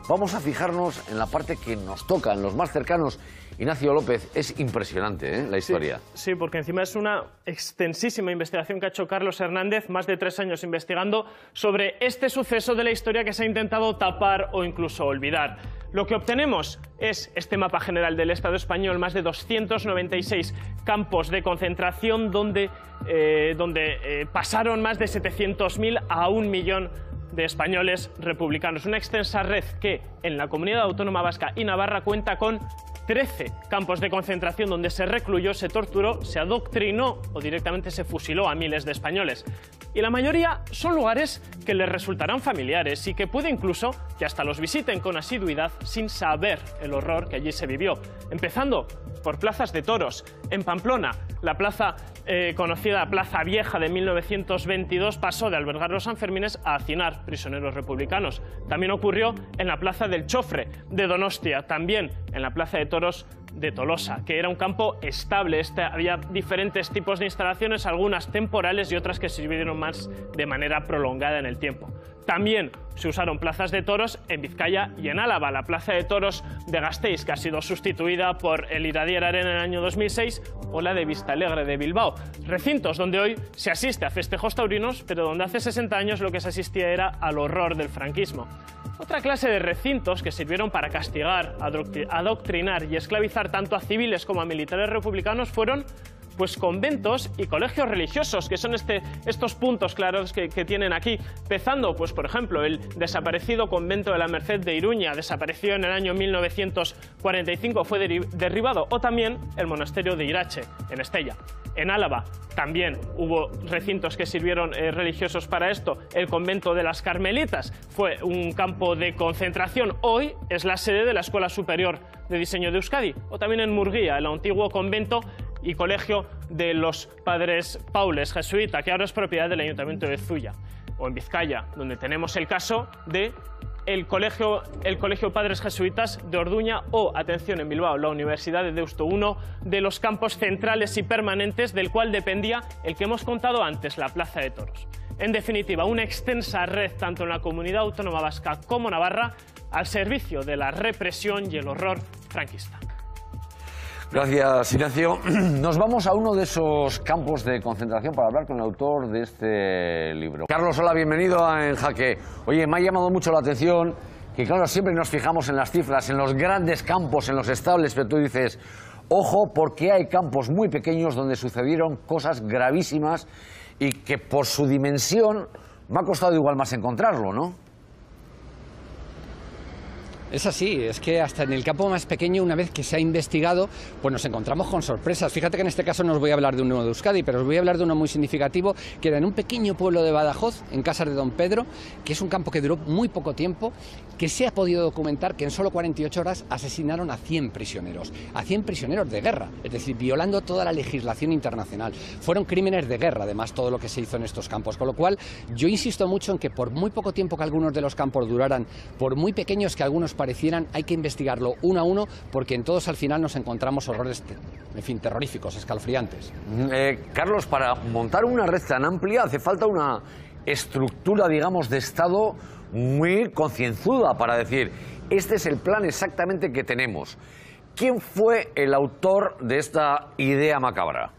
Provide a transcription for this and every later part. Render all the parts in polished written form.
vamos a fijarnos en la parte que nos toca, en los más cercanos. Ignacio López, es impresionante, la historia. Sí, porque encima es una extensísima investigación que ha hecho Carlos Hernández, más de 3 años investigando sobre este suceso de la historia que se ha intentado tapar o incluso olvidar. Lo que obtenemos es este mapa general del Estado español, más de 296 campos de concentración donde pasaron más de 700.000 a 1 millón de españoles republicanos. Una extensa red que en la Comunidad Autónoma Vasca y Navarra cuenta con 13 campos de concentración donde se recluyó, se torturó, se adoctrinó o directamente se fusiló a miles de españoles. Y la mayoría son lugares que les resultarán familiares y que puede incluso que hasta los visiten con asiduidad sin saber el horror que allí se vivió. Empezando por plazas de toros. En Pamplona, la plaza conocida Plaza Vieja de 1922 pasó de albergar los Sanfermines a hacinar prisioneros republicanos. También ocurrió en la Plaza del Chofre de Donostia, también en la Plaza de Toros de Tolosa, que era un campo estable. Había diferentes tipos de instalaciones, algunas temporales y otras que sirvieron más de manera prolongada en el tiempo. También se usaron plazas de toros en Vizcaya y en Álava. La Plaza de Toros de Gasteiz, que ha sido sustituida por el Iradier Arena en el año 2006, o la de Vistalegre de Bilbao. Recintos donde hoy se asiste a festejos taurinos, pero donde hace 60 años lo que se asistía era al horror del franquismo. Otra clase de recintos que sirvieron para castigar, adoctrinar y esclavizar tanto a civiles como a militares republicanos fueron pues conventos y colegios religiosos, que son estos puntos claros que tienen aquí. Empezando, pues por ejemplo, el desaparecido convento de la Merced de Iruña, desapareció en el año 1945, fue derribado, o también el monasterio de Irache, en Estella. En Álava también hubo recintos que sirvieron religiosos para esto. El convento de las Carmelitas fue un campo de concentración. Hoy es la sede de la Escuela Superior de Diseño de Euskadi. O también en Murguía, el antiguo convento y colegio de los Padres Paules jesuita, que ahora es propiedad del Ayuntamiento de Zuya. O en Vizcaya, donde tenemos el caso de el colegio Padres Jesuitas de Orduña, o, atención, en Bilbao, la Universidad de Deusto, uno de los campos centrales y permanentes del cual dependía el que hemos contado antes, la Plaza de Toros. En definitiva, una extensa red, tanto en la Comunidad Autónoma Vasca como Navarra, al servicio de la represión y el horror franquista. Gracias, Ignacio. Nos vamos a uno de esos campos de concentración para hablar con el autor de este libro. Carlos, hola, bienvenido a En Jaque. Oye, me ha llamado mucho la atención que, claro, siempre nos fijamos en las cifras, en los grandes campos, en los estables, pero tú dices, ojo, porque hay campos muy pequeños donde sucedieron cosas gravísimas y que por su dimensión me ha costado igual más encontrarlo, ¿no? Es así, es que hasta en el campo más pequeño, una vez que se ha investigado, pues nos encontramos con sorpresas. Fíjate que en este caso no os voy a hablar de uno de Euskadi, pero os voy a hablar de uno muy significativo, que era en un pequeño pueblo de Badajoz, en Casas de Don Pedro, que es un campo que duró muy poco tiempo, que se ha podido documentar que en solo 48 horas asesinaron a 100 prisioneros de guerra, es decir, violando toda la legislación internacional. Fueron crímenes de guerra, además, todo lo que se hizo en estos campos, con lo cual yo insisto mucho en que por muy poco tiempo que algunos de los campos duraran, por muy pequeños que algunos parecieran, hay que investigarlo uno a uno, porque en todos al final nos encontramos horrores, en fin, terroríficos, escalofriantes. Carlos, para montar una red tan amplia hace falta una estructura, digamos, de Estado muy concienzuda para decir, este es el plan exactamente que tenemos. ¿Quién fue el autor de esta idea macabra?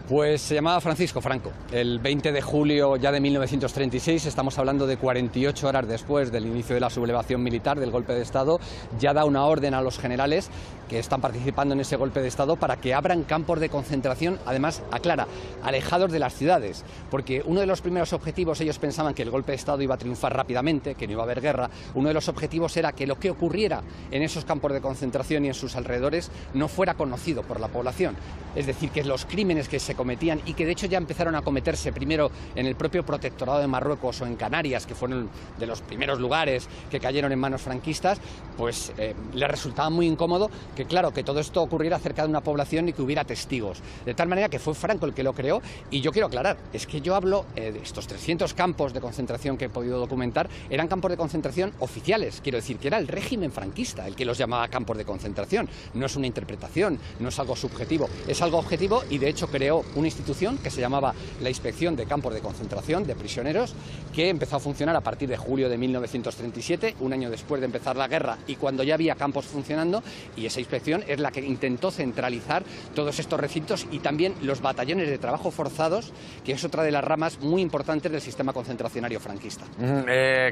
Pues se llamaba Francisco Franco. El 20 de julio ya de 1936, estamos hablando de 48 horas después del inicio de la sublevación militar, del golpe de Estado, ya da una orden a los generales que están participando en ese golpe de Estado para que abran campos de concentración, además, aclara, alejados de las ciudades, porque uno de los primeros objetivos, ellos pensaban que el golpe de Estado iba a triunfar rápidamente, que no iba a haber guerra. Uno de los objetivos era que lo que ocurriera en esos campos de concentración y en sus alrededores no fuera conocido por la población, es decir, que los crímenes que se cometían, y que de hecho ya empezaron a cometerse primero en el propio protectorado de Marruecos o en Canarias, que fueron de los primeros lugares que cayeron en manos franquistas, pues les resultaba muy incómodo que, claro, que todo esto ocurriera cerca de una población y que hubiera testigos. De tal manera que fue Franco el que lo creó. Y yo quiero aclarar, es que yo hablo de estos 300 campos de concentración que he podido documentar, eran campos de concentración oficiales, quiero decir, que era el régimen franquista el que los llamaba campos de concentración. No es una interpretación, no es algo subjetivo, es algo objetivo, y de hecho creó creó una institución que se llamaba la Inspección de Campos de Concentración de Prisioneros, que empezó a funcionar a partir de julio de 1937, un año después de empezar la guerra y cuando ya había campos funcionando, y esa inspección es la que intentó centralizar todos estos recintos y también los batallones de trabajo forzados, que es otra de las ramas muy importantes del sistema concentracionario franquista.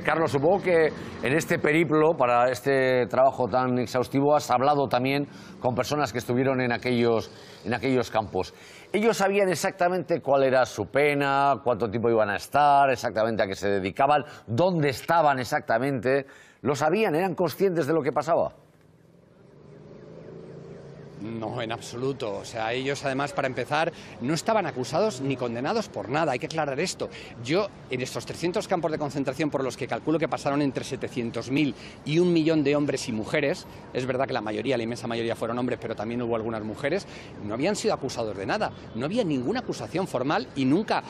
Carlos, supongo que en este periplo, para este trabajo tan exhaustivo, has hablado también con personas que estuvieron en aquellos campos. ¿Ellos sabían exactamente cuál era su pena, cuánto tiempo iban a estar, exactamente a qué se dedicaban, dónde estaban exactamente? ¿Lo sabían? ¿Eran conscientes de lo que pasaba? No, en absoluto. O sea, ellos además, para empezar, no estaban acusados ni condenados por nada. Hay que aclarar esto. Yo, en estos 300 campos de concentración por los que calculo que pasaron entre 700.000 y 1 millón de hombres y mujeres, es verdad que la inmensa mayoría fueron hombres, pero también hubo algunas mujeres, no habían sido acusados de nada. No había ninguna acusación formal y nunca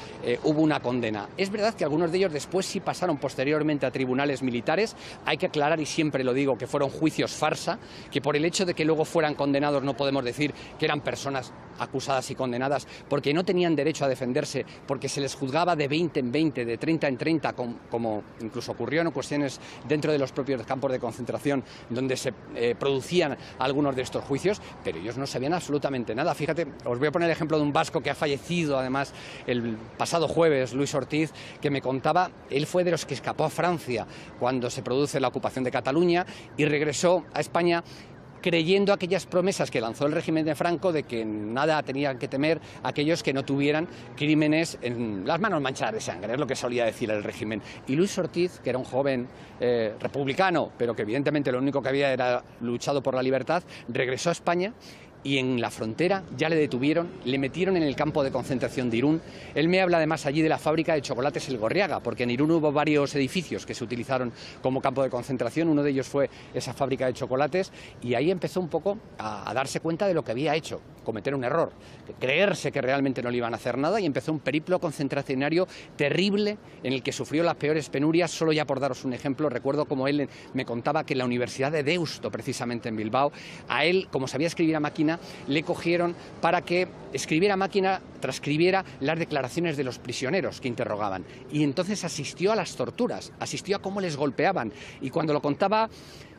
hubo una condena. Es verdad que algunos de ellos después sí pasaron posteriormente a tribunales militares. Hay que aclarar, y siempre lo digo, que fueron juicios farsa, que por el hecho de que luego fueran condenados no podemos decir que eran personas acusadas y condenadas, porque no tenían derecho a defenderse, porque se les juzgaba de 20 en 20, de 30 en 30, como incluso ocurrió en ocasiones dentro de los propios campos de concentración, donde se producían algunos de estos juicios, pero ellos no sabían absolutamente nada. Fíjate, os voy a poner el ejemplo de un vasco que ha fallecido, además, el pasado jueves, Luis Ortiz, que me contaba, él fue de los que escapó a Francia cuando se produce la ocupación de Cataluña y regresó a España creyendo aquellas promesas que lanzó el régimen de Franco de que nada tenían que temer aquellos que no tuvieran crímenes en las manos manchadas de sangre, es lo que solía decir el régimen. Y Luis Ortiz, que era un joven republicano, pero que evidentemente lo único que había era luchado por la libertad, regresó a España y en la frontera ya le detuvieron, le metieron en el campo de concentración de Irún. Él me habla además allí de la fábrica de chocolates El Gorriaga, porque en Irún hubo varios edificios que se utilizaron como campo de concentración, uno de ellos fue esa fábrica de chocolates, y ahí empezó un poco a darse cuenta de lo que había hecho, cometer un error, creerse que realmente no le iban a hacer nada, y empezó un periplo concentracionario terrible en el que sufrió las peores penurias. Solo ya por daros un ejemplo, recuerdo como él me contaba que en la Universidad de Deusto, precisamente en Bilbao, a él, como sabía escribir a máquina, le cogieron para que escribiera a máquina, transcribiera las declaraciones de los prisioneros que interrogaban. Y entonces asistió a las torturas, asistió a cómo les golpeaban. Y cuando lo contaba,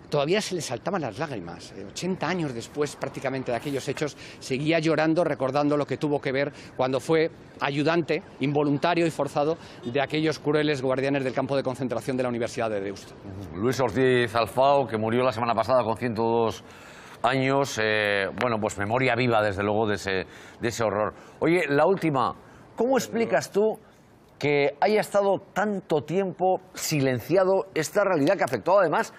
todavía se le saltaban las lágrimas. 80 años después prácticamente de aquellos hechos, seguía llorando recordando lo que tuvo que ver cuando fue ayudante involuntario y forzado de aquellos crueles guardianes del campo de concentración de la Universidad de Deusto. Luis Ortiz Alfao, que murió la semana pasada con 102 años, bueno, pues memoria viva desde luego de ese horror. Oye, la última, ¿cómo explicas tú que haya estado tanto tiempo silenciado esta realidad que afectó además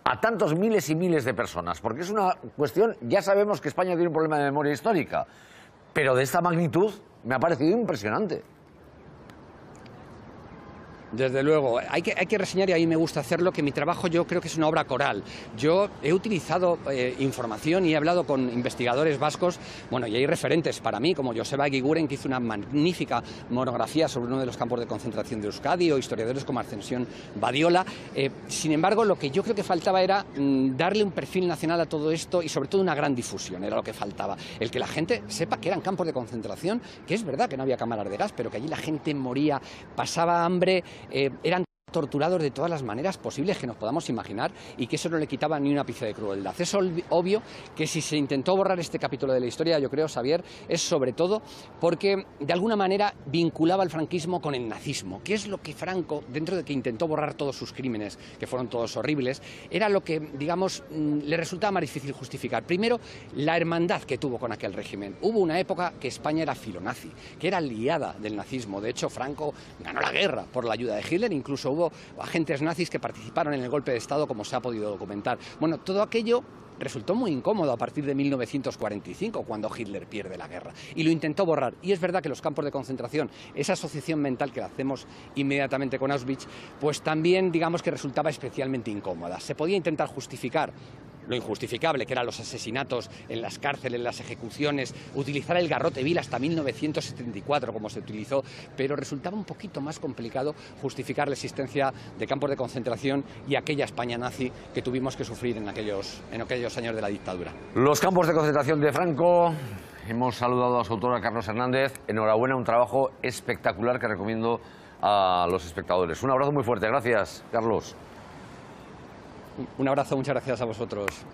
a tantos miles y miles de personas? Porque es una cuestión, ya sabemos que España tiene un problema de memoria histórica, pero de esta magnitud me ha parecido impresionante. Desde luego, hay que reseñar, y ahí me gusta hacerlo, que mi trabajo yo creo que es una obra coral. Yo he utilizado información y he hablado con investigadores vascos, bueno, y hay referentes para mí, como Joseba Eguiguren, que hizo una magnífica monografía sobre uno de los campos de concentración de Euskadi, o historiadores como Ascensión Badiola. Sin embargo, lo que yo creo que faltaba era darle un perfil nacional a todo esto y sobre todo una gran difusión, era lo que faltaba. El que la gente sepa que eran campos de concentración, que es verdad que no había cámaras de gas, pero que allí la gente moría, pasaba hambre, eran torturados de todas las maneras posibles que nos podamos imaginar, y que eso no le quitaba ni un ápice de crueldad. Es obvio que si se intentó borrar este capítulo de la historia, yo creo, Xavier, es sobre todo porque de alguna manera vinculaba el franquismo con el nazismo, que es lo que Franco, dentro de que intentó borrar todos sus crímenes, que fueron todos horribles, era lo que, digamos, le resultaba más difícil justificar. Primero, la hermandad que tuvo con aquel régimen. Hubo una época que España era filonazi, que era aliada del nazismo. De hecho, Franco ganó la guerra por la ayuda de Hitler, incluso hubo agentes nazis que participaron en el golpe de Estado, como se ha podido documentar. Bueno, todo aquello resultó muy incómodo a partir de 1945, cuando Hitler pierde la guerra, y lo intentó borrar. Y es verdad que los campos de concentración, esa asociación mental que hacemos inmediatamente con Auschwitz, pues también, digamos, que resultaba especialmente incómoda. Se podía intentar justificar lo injustificable, que eran los asesinatos en las cárceles, las ejecuciones, utilizar el garrote vil hasta 1974, como se utilizó, pero resultaba un poquito más complicado justificar la existencia de campos de concentración y aquella España nazi que tuvimos que sufrir en aquellos años de la dictadura. Los campos de concentración de Franco, Hemos saludado a su autor, a Carlos Hernández. Enhorabuena, un trabajo espectacular que recomiendo a los espectadores. Un abrazo muy fuerte. Gracias, Carlos. Un abrazo, muchas gracias a vosotros.